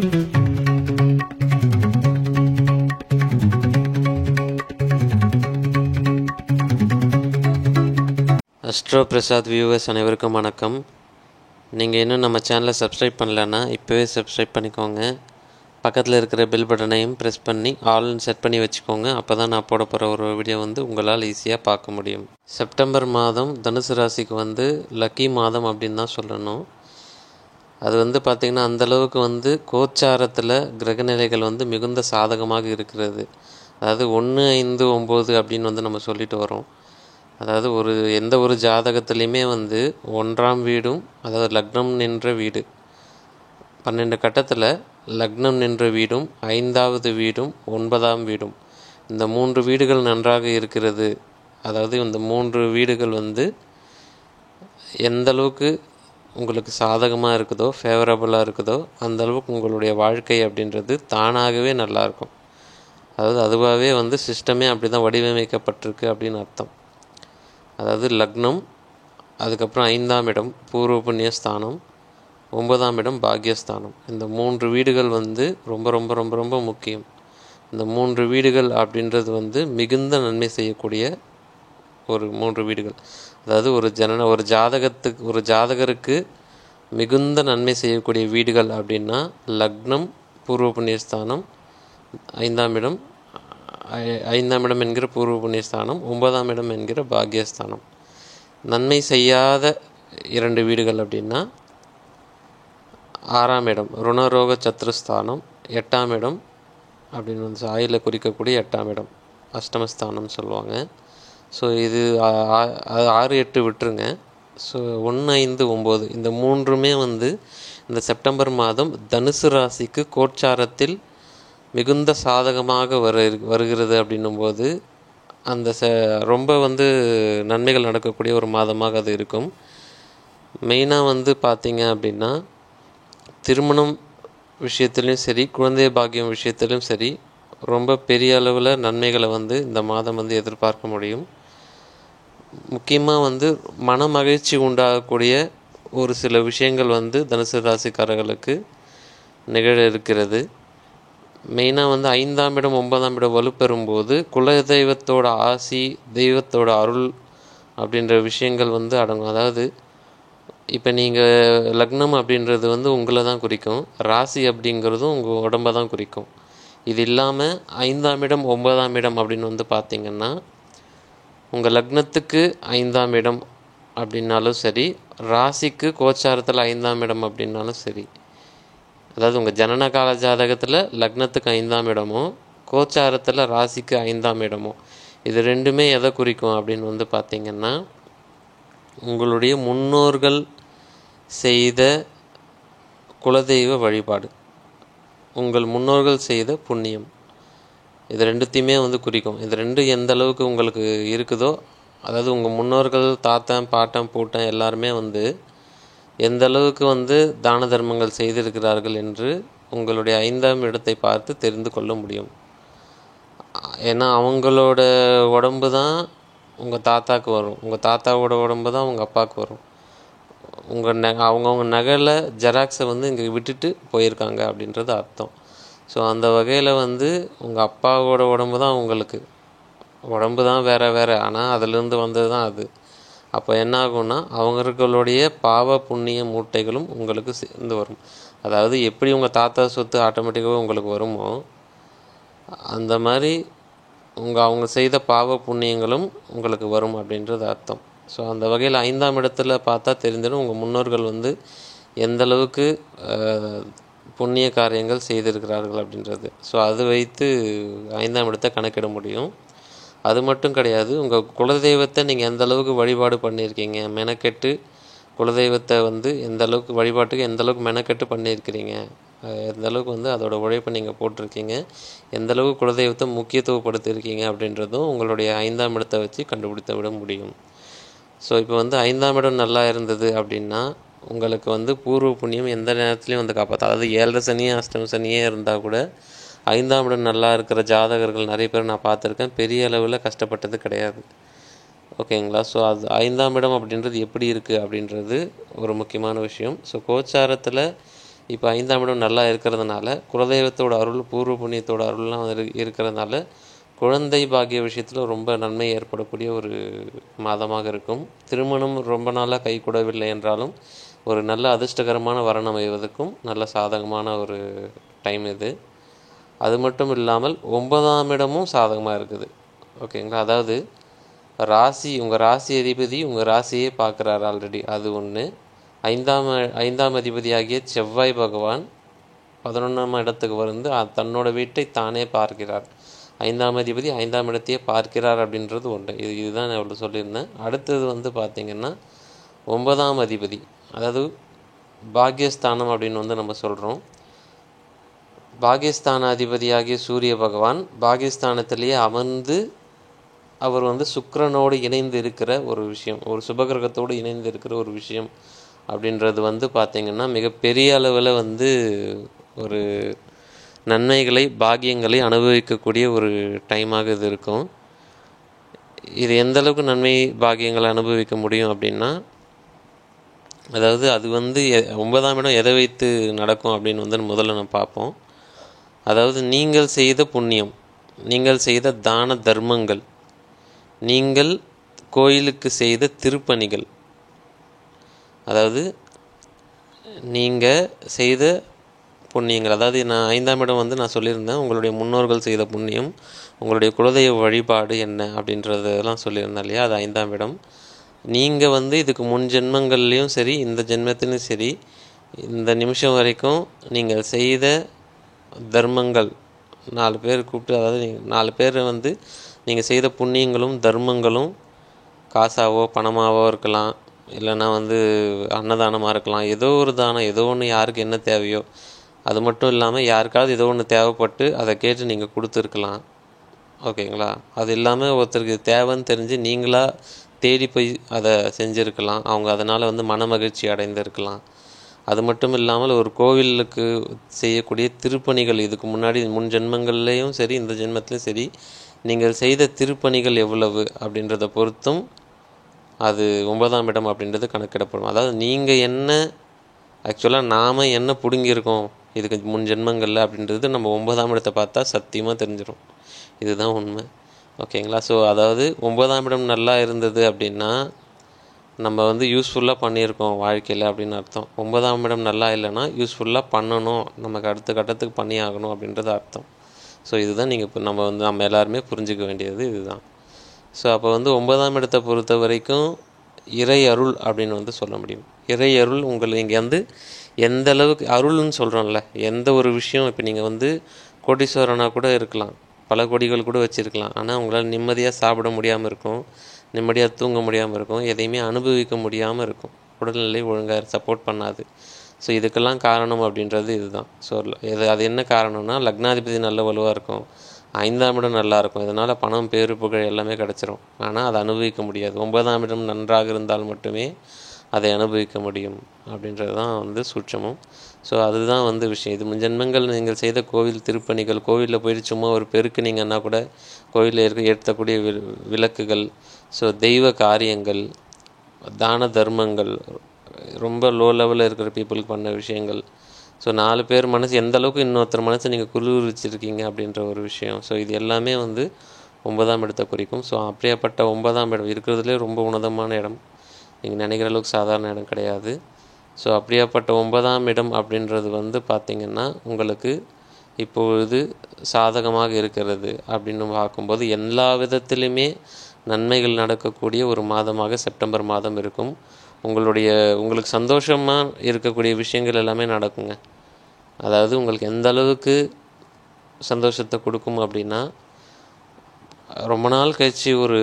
Astro Prasad viewers அனைவருக்கும் வணக்கம். நீங்கள் இன்னும் நம்ம சேனலை சப்ஸ்கிரைப் பண்ணலன்னா இப்போவே சப்ஸ்கிரைப் பண்ணிக்கோங்க. பக்கத்தில் இருக்கிற பெல் பட்டனையும் ப்ரெஸ் பண்ணி ஆல்னு செட் பண்ணி வச்சுக்கோங்க. அப்போ தான் நான் போட போகிற ஒரு வீடியோ உங்களால் ஈஸியாக பார்க்க முடியும். செப்டம்பர் மாதம் தனுசு ராசிக்கு லக்கி மாதம் அப்படின்னு தான் சொல்லணும். அது பார்த்திங்கன்னா அந்தளவுக்கு கோச்சாரத்தில் கிரகநிலைகள் மிகுந்த சாதகமாக இருக்கிறது. அதாவது 1, 5, 9 அப்படின்னு நம்ம சொல்லிட்டு வரோம். அதாவது எந்த ஒரு ஜாதகத்துலேயுமே 1ஆம் வீடும், அதாவது லக்னம் நின்ற வீடு 12 கட்டத்தில் லக்னம் நின்ற வீடும், 5வது வீடும், 9ஆம் வீடும், இந்த 3 வீடுகள் நன்றாக இருக்கிறது. அதாவது இந்த 3 வீடுகள் எந்த அளவுக்கு உங்களுக்கு சாதகமாக இருக்குதோ, ஃபேவரபுளாக இருக்குதோ, அந்தளவுக்கு உங்களுடைய வாழ்க்கை அப்படின்றது தானாகவே நல்லாயிருக்கும். அதாவது அதுவாகவே சிஸ்டமே அப்படி தான் வடிவமைக்கப்பட்டிருக்கு அப்படின்னு அர்த்தம். அதாவது லக்னம், அதுக்கப்புறம் 5ஆம் இடம் பூர்வ புண்ணிய ஸ்தானம், 9ஆம் இடம் பாக்யஸ்தானம். இந்த 3 வீடுகள் ரொம்ப ரொம்ப ரொம்ப ரொம்ப முக்கியம். இந்த 3 வீடுகள் அப்படின்றது மிகுந்த நன்மை செய்யக்கூடிய ஒரு 3 வீடுகள். அதாவது ஒரு ஜாதகருக்கு மிகுந்த நன்மை செய்யக்கூடிய வீடுகள் அப்படின்னா லக்னம், பூர்வ புண்ணியஸ்தானம், 5ஆம் இடம் என்கிற பூர்வ புண்ணியஸ்தானம், 9ஆம் இடம் என்கிற பாக்யஸ்தானம். நன்மை செய்யாத 2 வீடுகள் அப்படின்னா 6ஆம் இடம் ருணரோக சத்ருஸ்தானம், 8ஆம் இடம் அப்படின்னு ஆயில குறிக்கக்கூடிய 8ஆம் இடம் அஷ்டமஸ்தானம்னு சொல்லுவாங்க. ஸோ இது 6, 8 விட்டுருங்க. ஸோ 1, 5, 9 இந்த 3மே இந்த செப்டம்பர் மாதம் தனுசு ராசிக்கு கோச்சாரத்தில் மிகுந்த சாதகமாக வருகிறது அப்படின்னும்போது அந்த ரொம்ப நன்மைகள் நடக்கக்கூடிய ஒரு மாதமாக அது இருக்கும். மெயினாக பார்த்தீங்க அப்படின்னா திருமணம் விஷயத்துலையும் சரி, குழந்தை பாக்கியம் விஷயத்துலையும் சரி, ரொம்ப பெரிய அளவில் நன்மைகளை இந்த மாதம் எதிர்பார்க்க முடியும். முக்கியமாக மன மகிழ்ச்சி உண்டாகக்கூடிய ஒரு சில விஷயங்கள் தனுசு ராசிக்காரர்களுக்கு நிகழ இருக்கிறது. மெயினாக 5ஆம் இடம் 9ஆம் இடம் வலுப்பெறும்போது குலதெய்வத்தோட ஆசி, தெய்வத்தோட அருள் அப்படின்ற விஷயங்கள் அடங்கும். அதாவது இப்போ நீங்கள் லக்னம் அப்படின்றது உங்களை தான் குறிக்கும், ராசி அப்படிங்கிறதும் உங்கள் உடம்பை தான் குறிக்கும். இது இல்லாமல் 5ஆம் இடம் 9ஆம் இடம் அப்படின்னு பார்த்திங்கன்னா உங்கள் லக்னத்துக்கு 5ஆம் இடம் அப்படின்னாலும் சரி, ராசிக்கு கோச்சாரத்தில் 5ஆம் இடம் அப்படின்னாலும் சரி, அதாவது உங்கள் ஜனன கால ஜாதகத்தில் லக்னத்துக்கு 5ஆம் இடமோ, கோச்சாரத்தில் ராசிக்கு 5ஆம் இடமோ, இது ரெண்டுமே எதை குறிக்கும் அப்படின்னு பார்த்திங்கன்னா உங்களுடைய முன்னோர்கள் செய்த குலதெய்வ வழிபாடு, உங்கள் முன்னோர்கள் செய்த புண்ணியம், இது ரெண்டுத்தையுமே குறிக்கும். இது ரெண்டும் எந்த அளவுக்கு உங்களுக்கு இருக்குதோ, அதாவது உங்கள் முன்னோர்கள் தாத்தன் பாட்டன் பூட்டன் எல்லாருமே எந்த அளவுக்கு தான தர்மங்கள் செய்திருக்கிறார்கள் என்று உங்களுடைய 5ஆம் இடத்தை பார்த்து தெரிந்து கொள்ள முடியும். ஏன்னா அவங்களோட உடம்பு தான் உங்கள் தாத்தாவுக்கு வரும், உங்கள் தாத்தாவோட உடம்பு தான் உங்கள் அப்பாவுக்கு வரும். அவங்கவுங்க நகையில் ஜெராக்ஸை இங்கே விட்டுட்டு போயிருக்காங்க அப்படின்றது அர்த்தம். ஸோ அந்த வகையில் உங்கள் அப்பாவோட உடம்பு தான் உங்களுக்கு உடம்பு தான் வேறு வேறு, ஆனால் அதிலிருந்து வந்தது தான் அது. அப்போ என்ன ஆகும்னா அவங்களுடைய பாவ புண்ணிய மூட்டைகளும் உங்களுக்கு சேர்ந்து வரும். அதாவது எப்படி உங்கள் தாத்தா சொத்து ஆட்டோமேட்டிக்காக உங்களுக்கு வருமோ, அந்த மாதிரி அவங்க செய்த பாவ புண்ணியங்களும் உங்களுக்கு வரும் அப்படின்றது அர்த்தம். ஸோ அந்த வகையில் 5ஆம் இடத்துல பார்த்தா தெரிஞ்சிடும் உங்கள் முன்னோர்கள் எந்த அளவுக்கு புண்ணிய காரியங்கள் செய்திருக்கிறார்கள் அப்படின்றது. ஸோ அது வைத்து 5ஆம் இடத்தை கணக்கிட முடியும். அது மட்டும் கிடையாது, உங்கள் குலதெய்வத்தை நீங்கள் எந்த அளவுக்கு வழிபாடு பண்ணியிருக்கீங்க, மெனக்கெட்டு குலதெய்வத்தை எந்த அளவுக்கு வழிபாட்டுக்கு எந்த அளவுக்கு மெனக்கெட்டு பண்ணியிருக்கிறீங்க, எந்த அளவுக்கு அதோட உழைப்பை நீங்கள் போட்டிருக்கீங்க, எந்த அளவுக்கு குலதெய்வத்தை முக்கியத்துவப்படுத்தியிருக்கீங்க அப்படின்றதும் உங்களுடைய 5ஆம் இடத்தை வச்சு கண்டுபிடித்து விட முடியும். ஸோ இப்போ 5ஆம் இடம் நல்லா இருந்தது அப்படின்னா உங்களுக்கு பூர்வ புண்ணியம் எந்த நேரத்துலையும் காப்பாற்று. அதாவது 7 சனியே அஷ்டம சனியே இருந்தால் கூட 5ஆம் இடம் நல்லா இருக்கிற ஜாதகர்கள் நிறைய பேர் நான் பார்த்துருக்கேன், பெரிய அளவில் கஷ்டப்பட்டது கிடையாது. ஓகேங்களா? ஸோ அது 5ஆம் இடம் அப்படின்றது எப்படி இருக்குது அப்படின்றது ஒரு முக்கியமான விஷயம். ஸோ கோச்சாரத்தில் இப்போ 5ஆம் இடம் நல்லா இருக்கிறதுனால குலதெய்வத்தோட அருள், பூர்வ புண்ணியத்தோட அருள்லாம் இருக்கிறதுனால குழந்தை பாக்கிய விஷயத்தில் ரொம்ப நன்மை ஏற்படக்கூடிய ஒரு மாதமாக இருக்கும். திருமணம் ரொம்ப நாளாக கைகூடவில்லை என்றாலும் ஒரு நல்ல அதிர்ஷ்டகரமான வரன் அமைவதற்கும் நல்ல சாதகமான ஒரு டைம் இது. அது மட்டும் இல்லாமல் 9ஆம் இடமும் சாதகமாக இருக்குது. ஓகேங்களா? அதாவது உங்கள் ராசி அதிபதி உங்கள் ராசியே பார்க்குறாரு ஆல்ரெடி, அது ஒன்று. ஐந்தாம் அதிபதியாகிய செவ்வாய் பகவான் 11ஆம் இடத்துக்கு வந்து தன்னோட வீட்டை தானே பார்க்கிறார். 5ஆம் அதிபதி 5ஆம் இடத்தையே பார்க்கிறார் அப்படின்றது ஒன்று. இதுதான் நான் இவ்வளோ சொல்லியிருந்தேன். அடுத்தது வந்து பார்த்திங்கன்னா 9ஆம் அதிபதி, அதாவது பாக்யஸ்தானம் அப்படின்னு வந்து நம்ம சொல்கிறோம். பாகிஸ்தான அதிபதியாகிய சூரிய பகவான் பாகிஸ்தானத்திலேயே அமர்ந்து அவர் வந்து சுக்கிரனோடு இணைந்து இருக்கிற ஒரு விஷயம், ஒரு சுபகிரகத்தோடு இணைந்து இருக்கிற ஒரு விஷயம் அப்படின்றது வந்து பார்த்திங்கன்னா மிகப்பெரிய அளவில் வந்து ஒரு நன்மைகளை, பாக்கியங்களை அனுபவிக்கக்கூடிய ஒரு டைமாக இது இருக்கும். இது எந்தளவுக்கு நன்மை பாக்கியங்களை அனுபவிக்க முடியும் அப்படின்னா, அதாவது அது வந்து 9ஆம் இடம் எதை வைத்து நடக்கும் அப்படின்னு வந்து முதல்ல நம்ம பார்ப்போம். அதாவது நீங்கள் செய்த புண்ணியம், நீங்கள் செய்த தான தர்மங்கள், நீங்கள் கோயிலுக்கு செய்த திருப்பணிகள், அதாவது நீங்கள் செய்த புண்ணியங்கள், அதாவது நான் 5ஆம் இடம் வந்து நான் சொல்லியிருந்தேன் உங்களுடைய முன்னோர்கள் செய்த புண்ணியம், உங்களுடைய குலதெய்வ வழிபாடு என்ன அப்படின்றதெல்லாம் சொல்லியிருந்தேன் இல்லையா, அது 5ஆம் இடம். நீங்கள் வந்து இதுக்கு முன் ஜென்மங்கள்லேயும் சரி இந்த ஜென்மத்திலும் சரி இந்த நிமிஷம் வரைக்கும் நீங்கள் செய்த தர்மங்கள், 4 பேர் கூப்பிட்டு, அதாவது 4 பேர் வந்து நீங்கள் செய்த புண்ணியங்களும் தர்மங்களும் காசாவோ பணமாவோ இருக்கலாம், இல்லைன்னா வந்து அன்னதானமாக இருக்கலாம், ஏதோ ஒரு தானம், ஏதோ ஒன்று யாருக்கு என்ன தேவையோ. அது மட்டும் இல்லாமல் யாருக்காவது ஏதோ ஒன்று தேவைப்பட்டு அதை கேட்டு நீங்கள் கொடுத்துருக்கலாம். ஓகேங்களா? அது இல்லாமல் ஒருத்தருக்கு தேவைன்னு தெரிஞ்சு நீங்களாக தேடி போய் அதை செஞ்சுருக்கலாம். அவங்க அதனால் வந்து மன மகிழ்ச்சி அடைந்திருக்கலாம். அது மட்டும் இல்லாமல் ஒரு கோவிலுக்கு செய்யக்கூடிய திருப்பணிகள், இதுக்கு முன்னாடி முன் ஜென்மங்கள்லேயும் சரி இந்த ஜென்மத்திலையும் சரி நீங்கள் செய்த திருப்பணிகள் எவ்வளவு அப்படின்றத பொறுத்தும் அது 9ஆம் இடம் அப்படின்றது கணக்கிடப்படும். அதாவது நீங்கள் என்ன ஆக்சுவலாக நாம் என்ன பிடுங்கியிருக்கோம் இதுக்கு முன் ஜென்மங்களில் அப்படின்றது நம்ம 9ஆம் இடத்தை பார்த்தா சத்தியமாக தெரிஞ்சிடும். இதுதான் உண்மை. ஓகேங்களா? ஸோ அதாவது 9ஆம் இடம் நல்லா இருந்தது அப்படின்னா நம்ம வந்து யூஸ்ஃபுல்லாக பண்ணியிருக்கோம் வாழ்க்கையில் அப்படின்னு அர்த்தம். 9ஆம் இடம் நல்லா இல்லைன்னா யூஸ்ஃபுல்லாக பண்ணணும், நமக்கு அடுத்த கட்டத்துக்கு பண்ணி ஆகணும் அப்படின்றது அர்த்தம். ஸோ இதுதான் நீங்கள் இப்போ நம்ம எல்லாருமே புரிஞ்சிக்க வேண்டியது இதுதான். ஸோ அப்போ வந்து 9ஆம் இடத்தை பொறுத்த வரைக்கும் இறை அருள் அப்படின்னு வந்து சொல்ல முடியும். இறை அருள் நீங்கள் வந்து எந்த அளவுக்கு அருள்னு சொல்கிறோம்ல, எந்த ஒரு விஷயம், இப்போ நீங்கள் வந்து கோடீஸ்வரனாக கூட இருக்கலாம், பல கோடிகள் கூட வச்சுருக்கலாம், ஆனால் உங்களால் நிம்மதியாக சாப்பிட முடியாமல் இருக்கும், நிம்மதியாக தூங்க முடியாமல் இருக்கும், எதையுமே அனுபவிக்க முடியாமல் இருக்கும், உடல்நிலை ஒழுங்காக சப்போர்ட் பண்ணாது. ஸோ இதுக்கெல்லாம் காரணம் அப்படின்றது இதுதான். ஸோ அது என்ன காரணம்னா, லக்னாதிபதி நல்ல வலுவாக இருக்கும், 5ஆம் இடம் நல்லாயிருக்கும், இதனால் பணம், பேரு, புகழ் எல்லாமே கிடச்சிரும். ஆனால் அதை அனுபவிக்க முடியாது. 9ஆம் இடம் நன்றாக இருந்தால் மட்டுமே அதை அனுபவிக்க முடியும் அப்படின்றது தான் வந்து சூட்சமும். ஸோ அதுதான் வந்து விஷயம். இது முன்ஜென்மங்கள் நீங்கள் செய்த கோவில் திருப்பணிகள், கோவிலில் போயிட்டு சும்மா ஒரு பெருக்குனீங்கன்னா கூட கோவிலில் ஏற்றக்கூடிய விளக்குகள், ஸோ தெய்வ காரியங்கள், தான தர்மங்கள், ரொம்ப லோ லெவலில் இருக்கிற பீப்புளுக்கு பண்ண விஷயங்கள், ஸோ 4 பேர் மனசு எந்த அளவுக்கு இன்னொருத்தர் மனசை நீங்கள் குளிர்விச்சிருக்கீங்க அப்படின்ற ஒரு விஷயம். ஸோ இது எல்லாமே வந்து 9ஆம் இடத்தை குறிக்கும். ஸோ அப்படியாப்பட்ட 9ஆம் இடம் இருக்கிறதுலே ரொம்ப உன்னதமான இடம், நீங்கள் நினைக்கிற அளவுக்கு சாதாரண இடம் கிடையாது. ஸோ அப்படியாப்பட்ட 9ஆம் இடம் அப்படின்றது வந்து பார்த்திங்கன்னா உங்களுக்கு இப்பொழுது சாதகமாக இருக்கிறது அப்படின்னு பார்க்கும்போது எல்லா விதத்திலுமே நன்மைகள் நடக்கக்கூடிய ஒரு மாதமாக செப்டம்பர் மாதம் இருக்கும். உங்களுக்கு சந்தோஷமாக இருக்கக்கூடிய விஷயங்கள் எல்லாமே நடக்குங்க. அதாவது உங்களுக்கு எந்த அளவுக்கு சந்தோஷத்தை கொடுக்கும் அப்படின்னா, ரொம்ப நாள் கழித்து ஒரு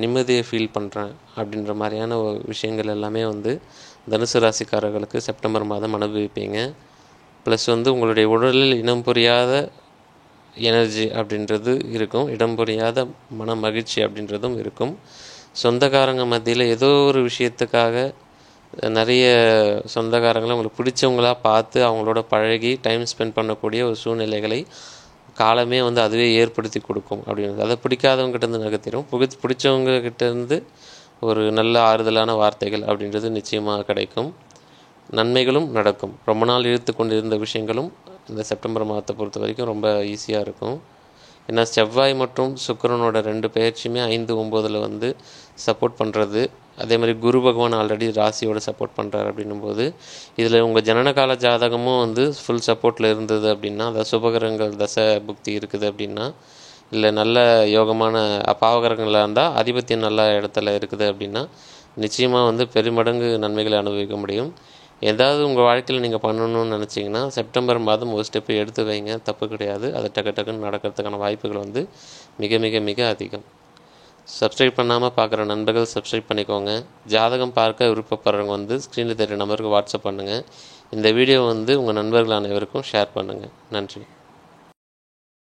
நிம்மதியை ஃபீல் பண்ணுறேன் அப்படின்ற மாதிரியான விஷயங்கள் எல்லாமே வந்து தனுசு ராசிக்காரர்களுக்கு செப்டம்பர் மாதம் அனுபவிப்பீங்க. ப்ளஸ் வந்து உங்களுடைய உடலில் இனம் புரியாத எனர்ஜி அப்படின்றது இருக்கும், இடம் புரியாத மன மகிழ்ச்சி அப்படின்றதும் இருக்கும். சொந்தக்காரங்க மத்தியில் ஏதோ ஒரு விஷயத்துக்காக நிறைய சொந்தக்காரங்களை உங்களுக்கு பிடிச்சவங்களாக பார்த்து அவங்களோட பழகி டைம் ஸ்பெண்ட் பண்ணக்கூடிய ஒரு சூழ்நிலைகளை காலமே வந்து அதுவே ஏற்படுத்தி கொடுக்கும் அப்படின்றது. அதை பிடிக்காதவங்ககிட்டேருந்து நகர்த்திடும், பிடிச்சவங்ககிட்டேருந்து ஒரு நல்ல ஆறுதலான வார்த்தைகள் அப்படின்றது நிச்சயமாக கிடைக்கும். நன்மைகளும் நடக்கும். ரொம்ப நாள் இழுத்து கொண்டிருந்த விஷயங்களும் இந்த செப்டம்பர் மாதத்தை பொறுத்த வரைக்கும் ரொம்ப ஈஸியாக இருக்கும். ஏன்னா செவ்வாய் மற்றும் சுக்கிரனோட 2 பெயர்ச்சியுமே 5, 9ல் வந்து சப்போர்ட் பண்ணுறது. அதே மாதிரி குரு பகவான் ஆல்ரெடி ராசியோட சப்போர்ட் பண்ணுறாரு அப்படின்னும்போது, இதில் உங்கள் ஜனனகால ஜாதகமும் வந்து ஃபுல் சப்போர்ட்டில் இருந்தது அப்படின்னா, அதாவது சுபகிரகங்கள் தசை புக்தி இருக்குது அப்படின்னா, இல்லை நல்ல யோகமான பாவகிரகங்களாக இருந்தால் ஆதிபத்தியம் நல்ல இடத்துல இருக்குது அப்படின்னா, நிச்சயமாக வந்து பெருமடங்கு நன்மைகளை அனுபவிக்க முடியும். ஏதாவது உங்கள் வாழ்க்கையில் நீங்கள் பண்ணணும்னு நினச்சிங்கன்னா செப்டம்பர் மாதம் ஒரு ஸ்டெப்பு எடுத்து வைங்க, தப்பு கிடையாது. அது டக்குன்னு நடக்கிறதுக்கான வாய்ப்புகள் வந்து மிக மிக மிக அதிகம். சப்ஸ்கிரைப் பண்ணாமல் பார்க்குற நண்பர்கள் சப்ஸ்கிரைப் பண்ணிக்கோங்க. ஜாதகம் பார்க்க விருப்பப்படுறவங்க வந்து ஸ்க்ரீனில் தெரிகிற நம்பருக்கு வாட்ஸ்அப் பண்ணுங்கள். இந்த வீடியோ வந்து உங்கள் நண்பர்கள் அனைவருக்கும் ஷேர் பண்ணுங்கள். நன்றி.